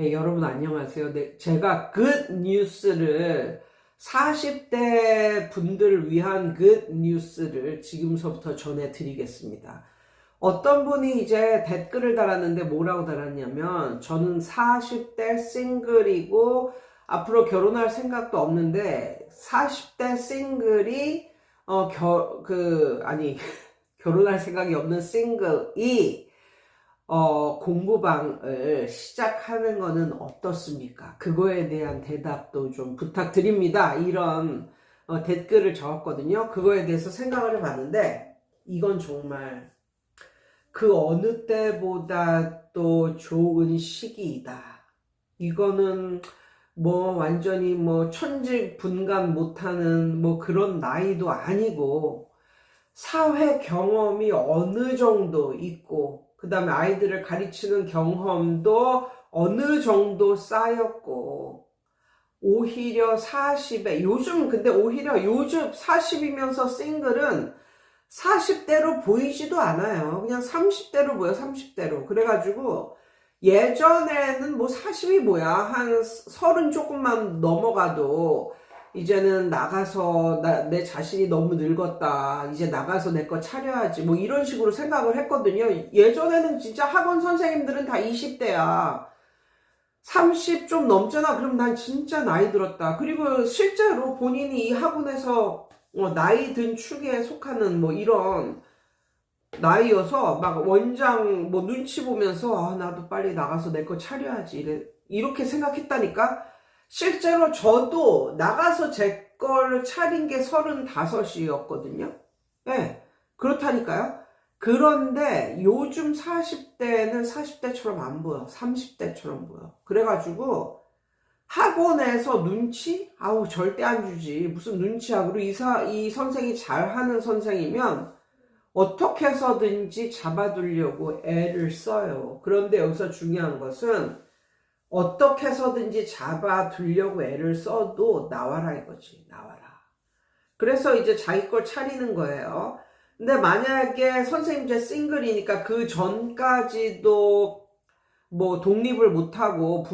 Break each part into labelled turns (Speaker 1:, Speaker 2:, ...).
Speaker 1: 예, 여러분 안녕하세요. 네, 제가 굿 뉴스를 40대 분들을 위한 굿 뉴스를 지금서부터 전해드리겠습니다. 어떤 분이 이제 댓글을 달았는데 뭐라고 달았냐면, 저는 40대 싱글이고 앞으로 결혼할 생각도 없는데 40대 싱글이 결혼할 생각이 없는 싱글이 공부방을 시작하는 거는 어떻습니까? 그거에 대한 대답도 좀 부탁드립니다. 이런 댓글을 적었거든요. 그거에 대해서 생각을 해봤는데, 이건 정말 그 어느 때보다 또 좋은 시기이다. 이거는 뭐 완전히 뭐 천지분간 못하는 뭐 그런 나이도 아니고, 사회 경험이 어느 정도 있고, 그 다음에 아이들을 가르치는 경험도 어느 정도 쌓였고, 오히려 40에, 근데 오히려 요즘 40이면서 싱글은 40대로 보이지도 않아요. 그냥 30대로 보여, 30대로. 그래가지고, 예전에는 뭐 40이 뭐야, 한 30 조금만 넘어가도, 이제는 나가서 내 자신이 너무 늙었다, 이제 나가서 내 거 차려야지, 뭐 이런 식으로 생각을 했거든요. 예전에는 진짜 학원 선생님들은 다 20대야 30 좀 넘잖아. 그럼 난 진짜 나이 들었다. 그리고 실제로 본인이 이 학원에서 나이 든 축에 속하는 뭐 이런 나이여서 막 원장 뭐 눈치 보면서, 나도 빨리 나가서 내 거 차려야지, 이렇게 생각했다니까. 실제로 저도 나가서 제 걸 차린 게 35이었거든요. 네, 그렇다니까요. 그런데 요즘 40대는 40대처럼 안 보여. 30대처럼 보여. 그래가지고 학원에서 눈치? 아우, 절대 안 주지. 무슨 눈치야. 그리고 이 선생이 잘하는 선생이면 어떻게 해서든지 잡아두려고 애를 써요. 그런데 여기서 중요한 것은, 어떻게 해서든지 잡아두려고 애를 써도 나와라 이거지. 나와라. 그래서 이제 자기 걸 차리는 거예요. 근데 만약에 선생님 이제 싱글이니까 그 전까지도 뭐 독립을 못하고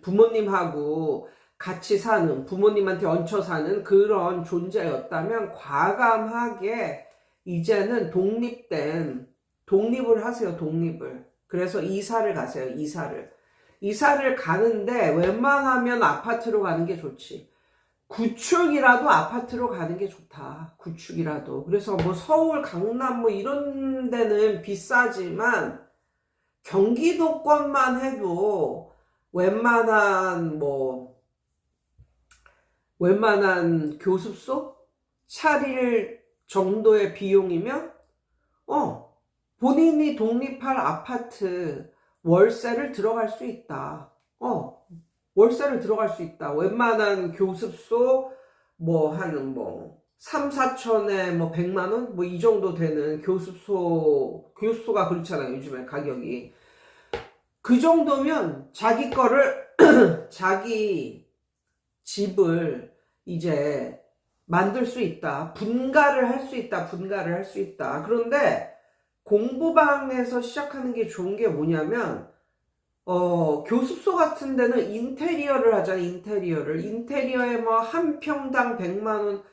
Speaker 1: 부모님하고 같이 사는, 부모님한테 얹혀 사는 그런 존재였다면 과감하게 이제는 독립을 하세요. 독립을. 그래서 이사를 가세요. 이사를 가는데 웬만하면 아파트로 가는 게 좋지. 구축이라도 아파트로 가는 게 좋다. 구축이라도. 그래서 뭐 서울, 강남 뭐 이런 데는 비싸지만 경기도권만 해도 웬만한 교습소 차릴 정도의 비용이면 본인이 독립할 아파트 월세를 들어갈 수 있다. 월세를 들어갈 수 있다. 웬만한 교습소 한 3, 4천에 100만 원? 뭐 이 정도 되는 교습소가 그렇잖아요. 요즘에 가격이. 그 정도면 자기 거를 자기 집을 이제 만들 수 있다. 분가를 할 수 있다. 그런데 공부방에서 시작하는 게 좋은 게 뭐냐면, 교습소 같은 데는 인테리어를 하잖아요. 인테리어에 뭐 한 평당 100만 원,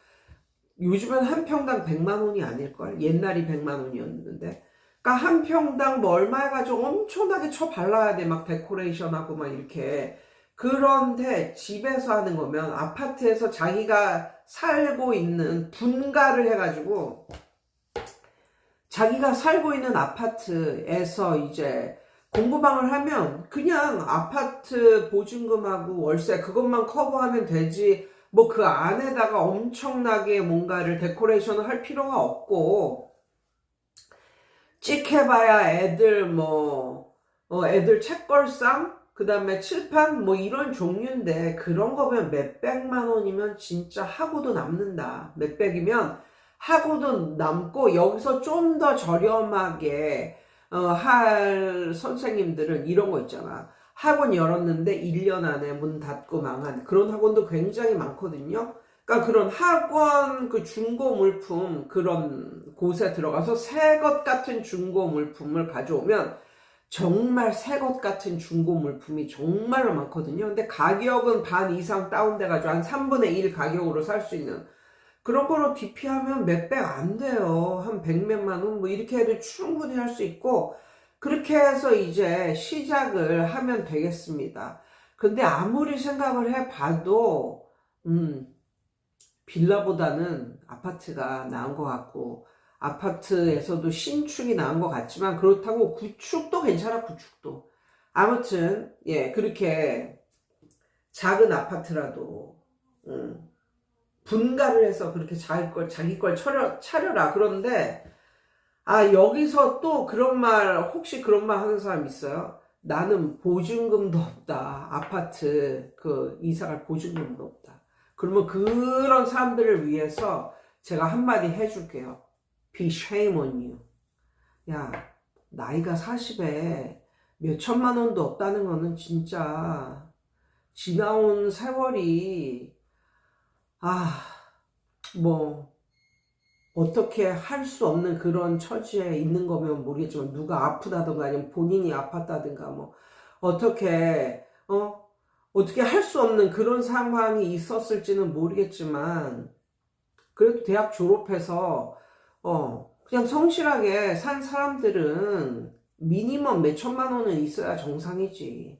Speaker 1: 요즘은 한 평당 100만 원이 아닐걸? 옛날이 100만 원이었는데. 그러니까 한 평당 뭐 얼마 해가지고 엄청나게 쳐 발라야 돼. 막 데코레이션하고 막 이렇게. 그런데 집에서 하는 거면, 아파트에서 자기가 살고 있는 분가를 해가지고, 자기가 살고 있는 아파트에서 이제 공부방을 하면 그냥 아파트 보증금하고 월세 그것만 커버하면 되지, 뭐 그 안에다가 엄청나게 뭔가를 데코레이션을 할 필요가 없고, 찍해봐야 애들 책걸상, 그 다음에 칠판 뭐 이런 종류인데, 그런 거면 몇백만 원이면 진짜 하고도 남는다. 몇백이면 하고도 남고, 여기서 좀 더 저렴하게 할 선생님들은 이런 거 있잖아. 학원 열었는데 1년 안에 문 닫고 망한 그런 학원도 굉장히 많거든요. 그러니까 그런 학원 그 중고 물품 그런 곳에 들어가서 새 것 같은 중고 물품을 가져오면 정말 새 것 같은 중고 물품이 정말로 많거든요. 근데 가격은 반 이상 다운돼가지고 한 3분의 1 가격으로 살 수 있는 그런 거로 DP하면 몇백 안 돼요. 한 100몇만 원 뭐 이렇게 해도 충분히 할 수 있고 그렇게 해서 이제 시작을 하면 되겠습니다. 근데 아무리 생각을 해봐도 빌라보다는 아파트가 나은 것 같고 아파트에서도 신축이 나은 것 같지만 그렇다고 구축도 괜찮아. 구축도 아무튼 예 그렇게 작은 아파트라도 분가를 해서 그렇게 자기 걸 차려라. 그런데 여기서 또 그런 말 혹시 그런 말 하는 사람 있어요? 나는 보증금도 없다. 아파트 그 이사갈 보증금도 없다. 그러면 그런 사람들을 위해서 제가 한마디 해줄게요. Be shame on you. 야, 나이가 40에 몇 천만 원도 없다는 거는 진짜 지나온 세월이 뭐 어떻게 할 수 없는 그런 처지에 있는 거면 모르겠지만 누가 아프다든가 아니면 본인이 아팠다든가 뭐 어떻게 할 수 없는 그런 상황이 있었을지는 모르겠지만 그래도 대학 졸업해서 그냥 성실하게 산 사람들은 미니멈 몇 천만 원은 있어야 정상이지.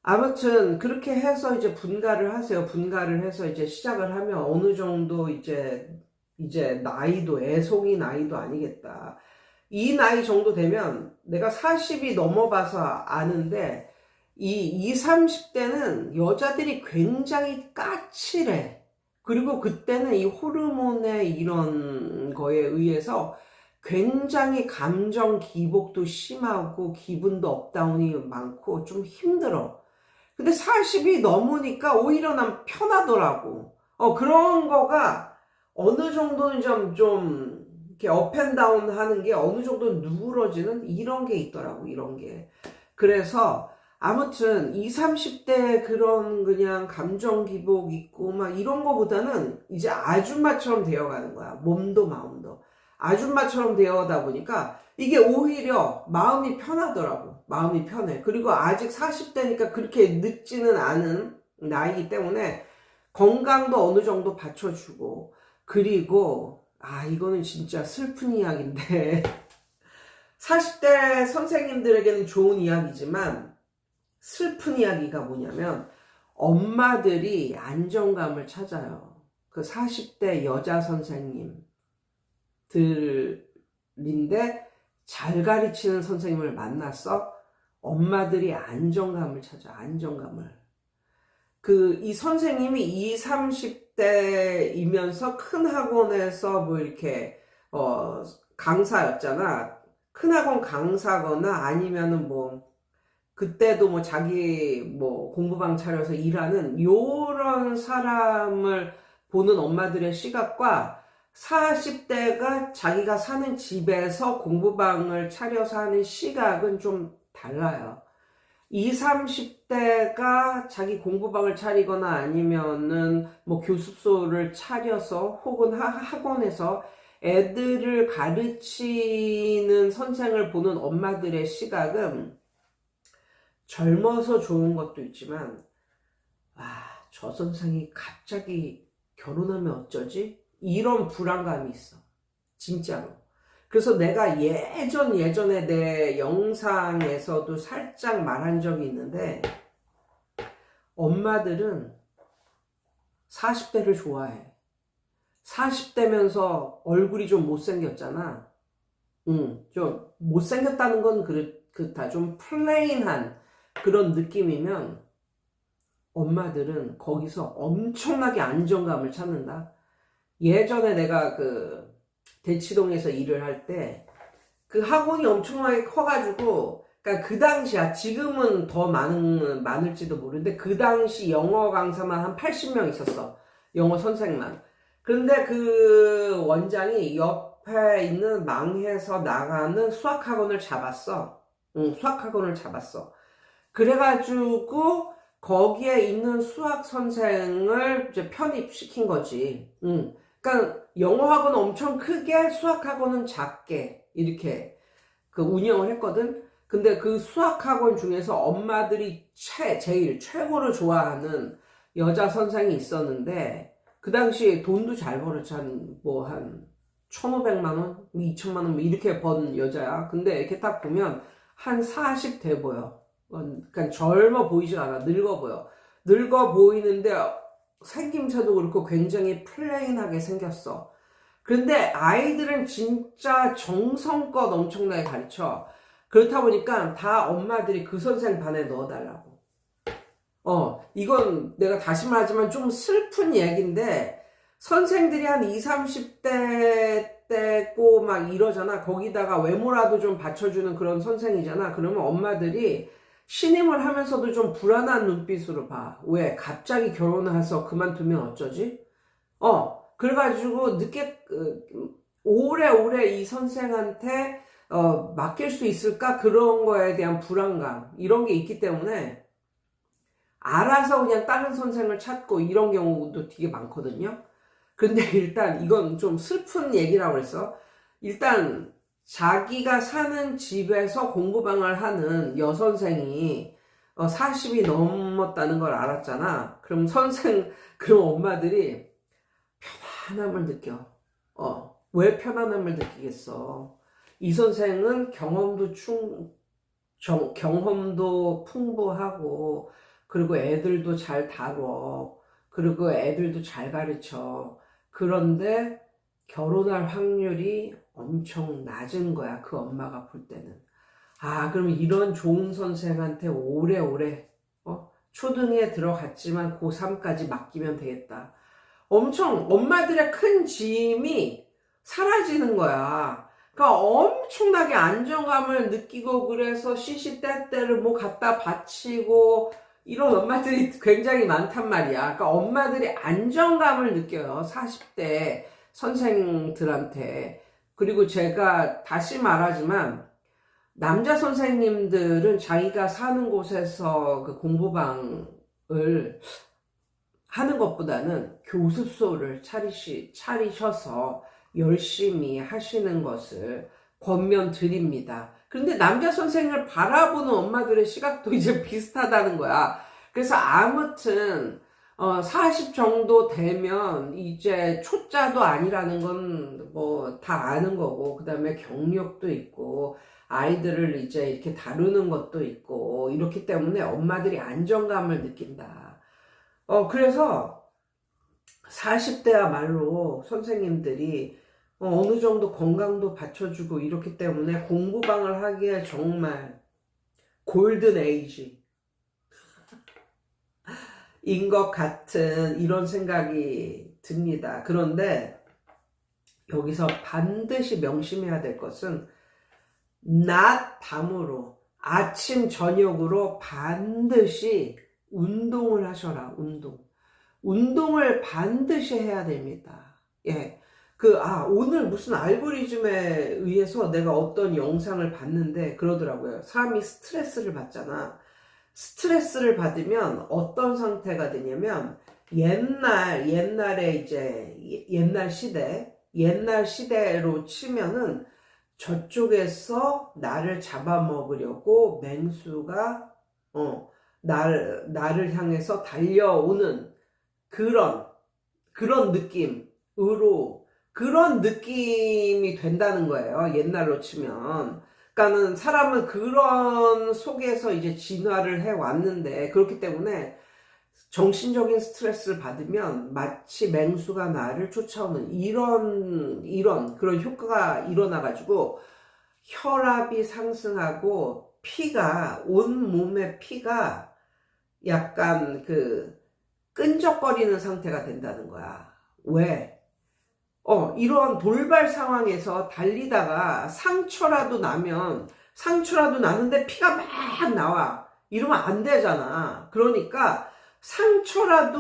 Speaker 1: 아무튼 그렇게 해서 이제 분가를 하세요. 분가를 해서 이제 시작을 하면 어느 정도 이제 나이도 애송이 나이도 아니겠다. 이 나이 정도 되면 내가 40이 넘어봐서 아는데 이 20, 30대는 여자들이 굉장히 까칠해. 그리고 그때는 이 호르몬의 이런 거에 의해서 굉장히 감정 기복도 심하고 기분도 업다운이 많고 좀 힘들어. 근데 40이 넘으니까 오히려 난 편하더라고. 그런 거가 어느 정도는 좀 이렇게 업앤다운 하는 게 어느 정도 누그러지는 이런 게 있더라고. 이런 게. 그래서 아무튼 20, 30대 그런 그냥 감정 기복 있고 막 이런 거보다는 이제 아줌마처럼 되어가는 거야. 몸도 마음도. 아줌마처럼 되어가다 보니까 이게 오히려 마음이 편하더라고. 마음이 편해. 그리고 아직 40대니까 그렇게 늙지는 않은 나이기 때문에 건강도 어느 정도 받쳐주고 그리고 이거는 진짜 슬픈 이야기인데 40대 선생님들에게는 좋은 이야기지만 슬픈 이야기가 뭐냐면 엄마들이 안정감을 찾아요. 그 40대 여자 선생님들인데 잘 가르치는 선생님을 만났어 엄마들이 안정감을 찾아. 안정감을. 이 선생님이 20, 30대이면서 큰 학원에서 뭐 이렇게 강사였잖아. 큰 학원 강사거나 아니면은 뭐 그때도 뭐 자기 뭐 공부방 차려서 일하는 요런 사람을 보는 엄마들의 시각과 40대가 자기가 사는 집에서 공부방을 차려서 하는 시각은 좀 달라요. 20, 30대가 자기 공부방을 차리거나 아니면은 뭐 교습소를 차려서 혹은 학원에서 애들을 가르치는 선생을 보는 엄마들의 시각은 젊어서 좋은 것도 있지만 저 선생이 갑자기 결혼하면 어쩌지? 이런 불안감이 있어. 진짜로. 그래서 내가 예전에 내 영상에서도 살짝 말한 적이 있는데 엄마들은 40대를 좋아해. 40대면서 얼굴이 좀 못생겼잖아. 좀 못생겼다는 건 그렇다. 좀 플레인한 그런 느낌이면 엄마들은 거기서 엄청나게 안정감을 찾는다. 예전에 내가 대치동에서 일을 할 때 그 학원이 엄청나게 커가지고 그러니까 그 당시야 지금은 더 많을지도 모르는데 그 당시 영어 강사만 한 80명 있었어. 영어 선생만. 그런데 그 원장이 옆에 있는 망해서 나가는 수학학원을 잡았어. 수학학원을 잡았어. 그래가지고 거기에 있는 수학 선생을 이제 편입시킨 거지. 그러니까 영어학원은 엄청 크게 수학학원은 작게 이렇게 운영을 했거든. 근데 그 수학학원 중에서 엄마들이 제일 최고로 좋아하는 여자 선생이 있었는데, 그 당시에 돈도 잘 벌었지. 한 1,500만 원? 2천만 원? 뭐 이렇게 번 여자야. 근데 이렇게 딱 보면 한 40 돼 보여. 그러니까 젊어 보이지 않아. 늙어 보여. 늙어 보이는데 생김새도 그렇고 굉장히 플레인하게 생겼어. 근데 아이들은 진짜 정성껏 엄청나게 가르쳐. 그렇다 보니까 다 엄마들이 그 선생 반에 넣어달라고. 이건 내가 다시 말하지만 좀 슬픈 얘기인데, 선생들이 한 20, 30대 때고 막 이러잖아. 거기다가 외모라도 좀 받쳐주는 그런 선생이잖아. 그러면 엄마들이 신임을 하면서도 좀 불안한 눈빛으로 봐. 왜? 갑자기 결혼을 해서 그만두면 어쩌지? 그래가지고 오래오래 이 선생한테 맡길 수 있을까? 그런 거에 대한 불안감, 이런 게 있기 때문에 알아서 그냥 다른 선생을 찾고 이런 경우도 되게 많거든요. 근데 일단 이건 좀 슬픈 얘기라고 그랬어. 일단 자기가 사는 집에서 공부방을 하는 여선생이 40이 넘었다는 걸 알았잖아. 그럼 엄마들이 편안함을 느껴. 왜 편안함을 느끼겠어? 이 선생은 경험도 풍부하고, 그리고 애들도 잘 다뤄. 그리고 애들도 잘 가르쳐. 그런데 결혼할 확률이 엄청 낮은 거야. 그 엄마가 볼 때는. 그럼 이런 좋은 선생한테 오래오래, 초등에 들어갔지만 고3까지 맡기면 되겠다. 엄청 엄마들의 큰 짐이 사라지는 거야. 그러니까 엄청나게 안정감을 느끼고, 그래서 시시때때를 뭐 갖다 바치고 이런 엄마들이 굉장히 많단 말이야. 그러니까 엄마들이 안정감을 느껴요. 40대 선생들한테. 그리고 제가 다시 말하지만, 남자 선생님들은 자기가 사는 곳에서 그 공부방을 하는 것보다는 교습소를 차리셔서 열심히 하시는 것을 권면드립니다. 그런데 남자 선생을 바라보는 엄마들의 시각도 이제 비슷하다는 거야. 그래서 아무튼 40 정도 되면 이제 초짜도 아니라는 건 뭐 다 아는 거고, 그 다음에 경력도 있고, 아이들을 이제 이렇게 다루는 것도 있고, 이렇기 때문에 엄마들이 안정감을 느낀다. 그래서 40대야말로 선생님들이 어느 정도 건강도 받쳐주고 이렇기 때문에 공부방을 하기에 정말 골든 에이지 인 것 같은 이런 생각이 듭니다. 그런데 여기서 반드시 명심해야 될 것은, 낮 밤으로, 아침 저녁으로 반드시 운동을 하셔라. 운동을 반드시 해야 됩니다. 예. 오늘 무슨 알고리즘에 의해서 내가 어떤 영상을 봤는데 그러더라고요. 사람이 스트레스를 받잖아. 스트레스를 받으면 어떤 상태가 되냐면, 옛날에 이제 옛날 시대로 치면은 저쪽에서 나를 잡아먹으려고 맹수가 나를 향해서 달려오는 그런 느낌이 된다는 거예요. 옛날로 치면. 그러니까는 사람은 그런 속에서 이제 진화를 해 왔는데, 그렇기 때문에 정신적인 스트레스를 받으면 마치 맹수가 나를 쫓아오는 이런 그런 효과가 일어나가지고 혈압이 상승하고 온 몸의 피가 약간 끈적거리는 상태가 된다는 거야. 왜? 이런 돌발 상황에서 달리다가 상처라도 나는데 피가 막 나와. 이러면 안 되잖아. 그러니까 상처가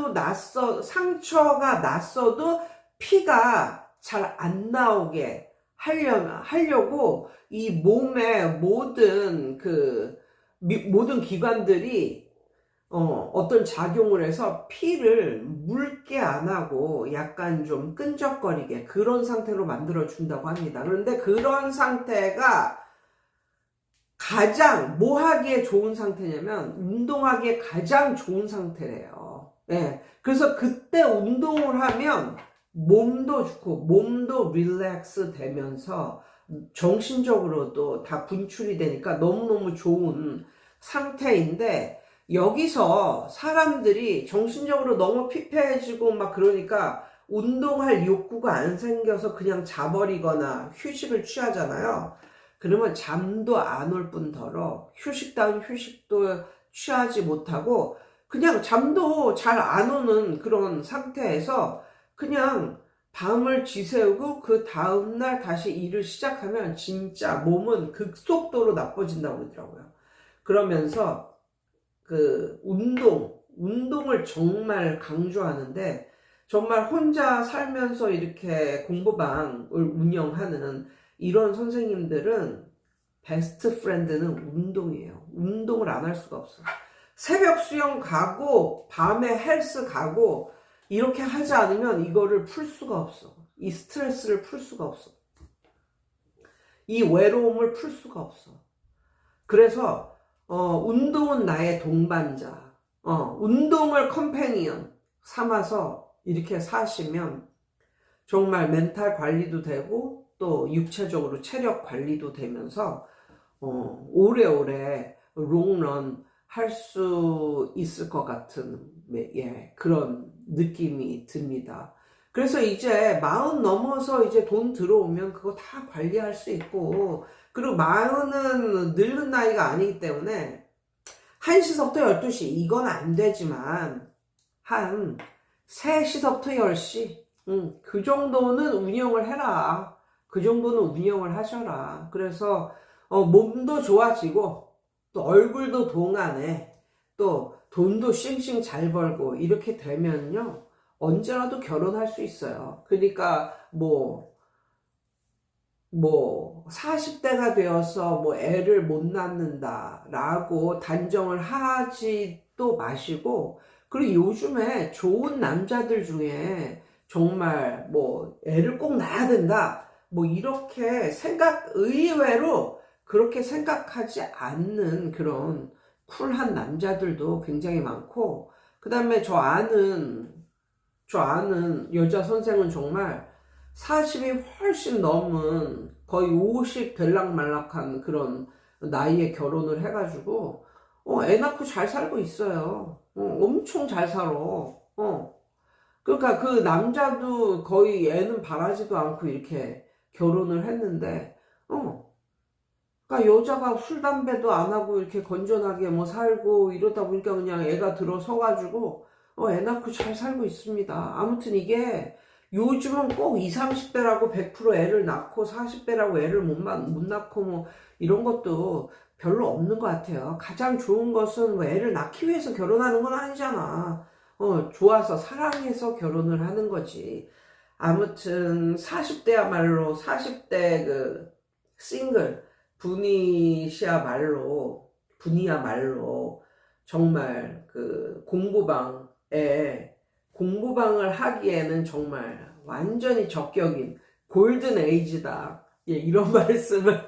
Speaker 1: 났어도 피가 잘 안 나오게 하려고 이 몸의 모든 기관들이 어떤 작용을 해서 피를 묽게 안 하고 약간 좀 끈적거리게 그런 상태로 만들어 준다고 합니다. 그런데 그런 상태가 가장 뭐 하기에 좋은 상태냐면 운동하기에 가장 좋은 상태래요. 예. 그래서 그때 운동을 하면 몸도 좋고 몸도 릴렉스 되면서 정신적으로도 다 분출이 되니까 너무너무 좋은 상태인데, 여기서 사람들이 정신적으로 너무 피폐해지고 막 그러니까 운동할 욕구가 안 생겨서 그냥 자버리거나 휴식을 취하잖아요. 그러면 잠도 안 올 뿐더러 휴식다운 휴식도 취하지 못하고 그냥 잠도 잘 안 오는 그런 상태에서 그냥 밤을 지새우고 그 다음날 다시 일을 시작하면 진짜 몸은 극속도로 나빠진다고 그러더라고요. 그러면서 그 운동을 정말 강조하는데, 정말 혼자 살면서 이렇게 공부방을 운영하는 이런 선생님들은 베스트 프렌드는 운동이에요. 운동을 안 할 수가 없어. 새벽 수영 가고 밤에 헬스 가고 이렇게 하지 않으면 이거를 풀 수가 없어. 이 스트레스를 풀 수가 없어. 이 외로움을 풀 수가 없어. 그래서 운동은 나의 동반자. 운동을 컴패니언 삼아서 이렇게 사시면 정말 멘탈 관리도 되고 또 육체적으로 체력 관리도 되면서 오래오래 롱런 할 수 있을 것 같은 그런 느낌이 듭니다. 그래서 이제 40 넘어서 이제 돈 들어오면 그거 다 관리할 수 있고, 그리고 40은 늙은 나이가 아니기 때문에 1시서부터 12시 이건 안 되지만 한 3시서부터 10시 그 정도는 운영을 해라. 그 정도는 운영을 하셔라. 그래서 몸도 좋아지고 또 얼굴도 동안에 또 돈도 싱싱 잘 벌고 이렇게 되면요 언제라도 결혼할 수 있어요. 그러니까 뭐 40대가 되어서 애를 못 낳는다 라고 단정을 하지도 마시고, 그리고 요즘에 좋은 남자들 중에 정말 애를 꼭 낳아야 된다 이렇게 의외로 그렇게 생각하지 않는 그런 쿨한 남자들도 굉장히 많고, 그 다음에 저 아는 여자 선생은 정말 40이 훨씬 넘은 거의 50 될락말락한 그런 나이에 결혼을 해가지고 애 낳고 잘 살고 있어요. 엄청 잘 살아. 그러니까 그 남자도 거의 애는 바라지도 않고 이렇게 결혼을 했는데 그러니까 여자가 술 담배도 안 하고 이렇게 건전하게 살고 이러다 보니까 그냥 애가 들어서가지고 애 낳고 잘 살고 있습니다. 아무튼 이게 요즘은 꼭 20, 30대라고 100% 애를 낳고 40대라고 애를 못 낳고 이런 것도 별로 없는 것 같아요. 가장 좋은 것은 애를 낳기 위해서 결혼하는 건 아니잖아. 좋아서 사랑해서 결혼을 하는 거지. 아무튼 40대야말로 40대 그 싱글 분이야말로 정말 그 공부방을 하기에는 정말 완전히 적격인 골든 에이지다. 이런 말씀을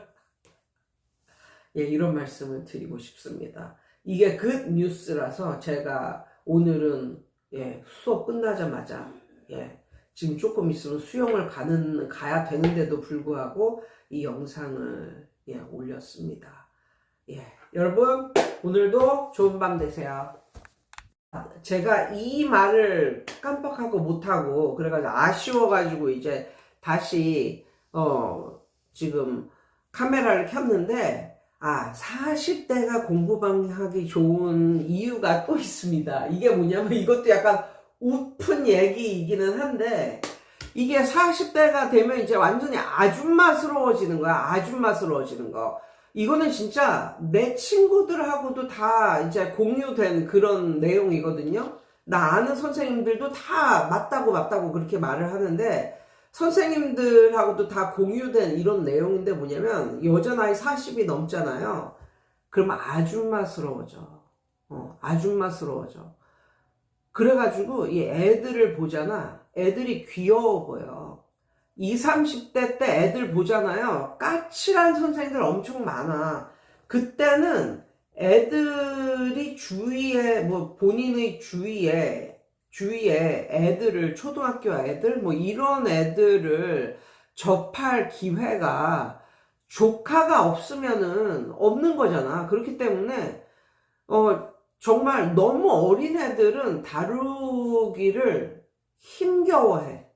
Speaker 1: 드리고 싶습니다. 이게 굿 뉴스라서 제가 오늘은 수업 끝나자마자 지금 조금 있으면 수영을 가야 되는데도 불구하고 이 영상을 올렸습니다. 여러분 오늘도 좋은 밤 되세요. 제가 이 말을 깜빡하고 못하고 그래가지고 아쉬워가지고 이제 다시 지금 카메라를 켰는데 40대가 공부방하기 좋은 이유가 또 있습니다. 이게 뭐냐면 이것도 약간 우픈 얘기이기는 한데, 이게 40대가 되면 이제 완전히 아줌마스러워지는 거야. 아줌마스러워지는 거. 이거는 진짜 내 친구들하고도 다 이제 공유된 그런 내용이거든요. 나 아는 선생님들도 다 맞다고 그렇게 말을 하는데, 선생님들하고도 다 공유된 이런 내용인데 뭐냐면, 여자 나이 40이 넘잖아요. 그러면 아줌마스러워져. 아줌마스러워져. 그래가지고 이 애들을 보잖아. 애들이 귀여워 보여. 20, 30대 때 애들 보잖아요. 까칠한 선생님들 엄청 많아. 그때는 애들이 주위에, 뭐, 본인의 주위에 애들을, 초등학교 애들, 뭐, 이런 애들을 접할 기회가 조카가 없으면은 없는 거잖아. 그렇기 때문에, 정말 너무 어린 애들은 다루기를 힘겨워해.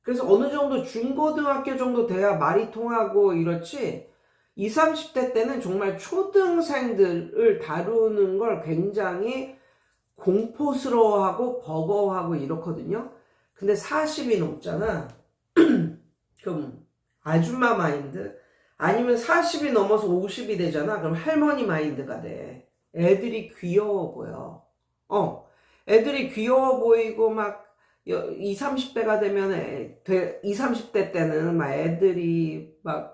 Speaker 1: 그래서 어느 정도 중고등학교 정도 돼야 말이 통하고 이렇지, 20, 30대 때는 정말 초등생들을 다루는 걸 굉장히 공포스러워하고 버거워하고 이렇거든요. 근데 40이 넘잖아. 그럼 아줌마 마인드? 아니면 40이 넘어서 50이 되잖아. 그럼 할머니 마인드가 돼. 애들이 귀여워 보여. 애들이 귀여워 보이고 막 20, 30대가 되면 20, 30대 때는 막 애들이 막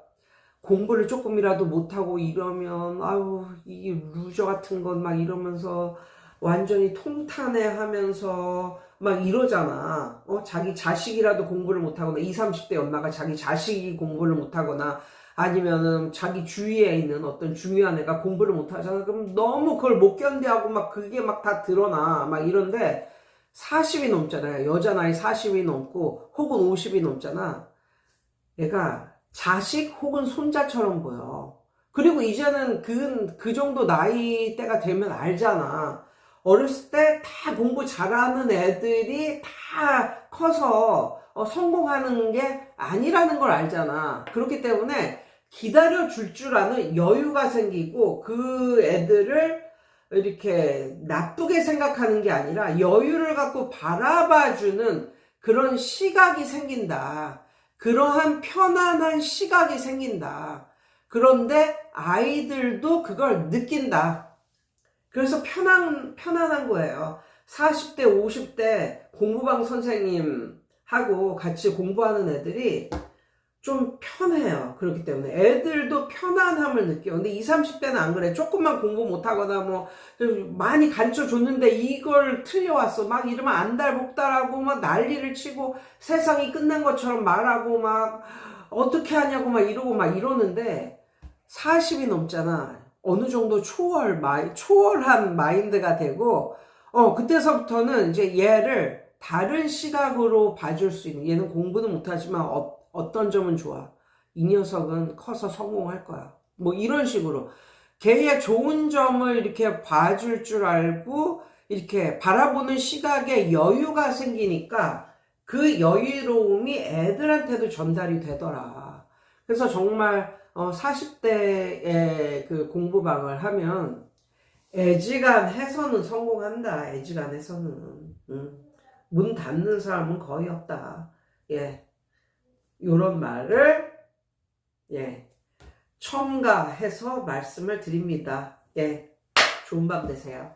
Speaker 1: 공부를 조금이라도 못하고 이러면 아유 이 루저 같은 건 막 이러면서 완전히 통탄해 하면서 막 이러잖아. 자기 자식이라도 공부를 못하거나 20, 30대 엄마가 자기 자식이 공부를 못하거나 아니면은 자기 주위에 있는 어떤 중요한 애가 공부를 못하잖아. 그럼 너무 그걸 못 견뎌하고 막 그게 막 다 드러나 막 이런데 40이 넘잖아요. 여자 나이 40이 넘고 혹은 50이 넘잖아. 얘가 자식 혹은 손자처럼 보여. 그리고 이제는 그 정도 나이대가 되면 알잖아. 어렸을 때 다 공부 잘하는 애들이 다 커서 성공하는 게 아니라는 걸 알잖아. 그렇기 때문에 기다려 줄 아는 여유가 생기고 그 애들을 이렇게 나쁘게 생각하는 게 아니라 여유를 갖고 바라봐주는 그런 시각이 생긴다. 그러한 편안한 시각이 생긴다. 그런데 아이들도 그걸 느낀다. 그래서 편안한 거예요. 40대, 50대 공부방 선생님하고 같이 공부하는 애들이 좀 편해요. 그렇기 때문에 애들도 편안함을 느껴요. 근데 20, 30대는 안 그래. 조금만 공부 못하거나 뭐 많이 가르쳐 줬는데 이걸 틀려왔어. 막 이러면 안달복달하고 막 난리를 치고 세상이 끝난 것처럼 말하고 막 어떻게 하냐고 막 이러고 막 이러는데 40이 넘잖아. 어느 정도 초월한 마인드가 되고 그때서부터는 이제 얘를 다른 시각으로 봐줄 수 있는, 얘는 공부는 못하지만 어떤 점은 좋아. 이 녀석은 커서 성공할 거야. 뭐 이런 식으로 걔의 좋은 점을 이렇게 봐줄 줄 알고 이렇게 바라보는 시각에 여유가 생기니까 그 여유로움이 애들한테도 전달이 되더라. 그래서 정말 40대에 그 공부방을 하면 애지간해서는 성공한다. 애지간해서는 문 닫는 사람은 거의 없다. 예. 요런 말을 첨가해서 말씀을 드립니다. 예. 좋은 밤 되세요.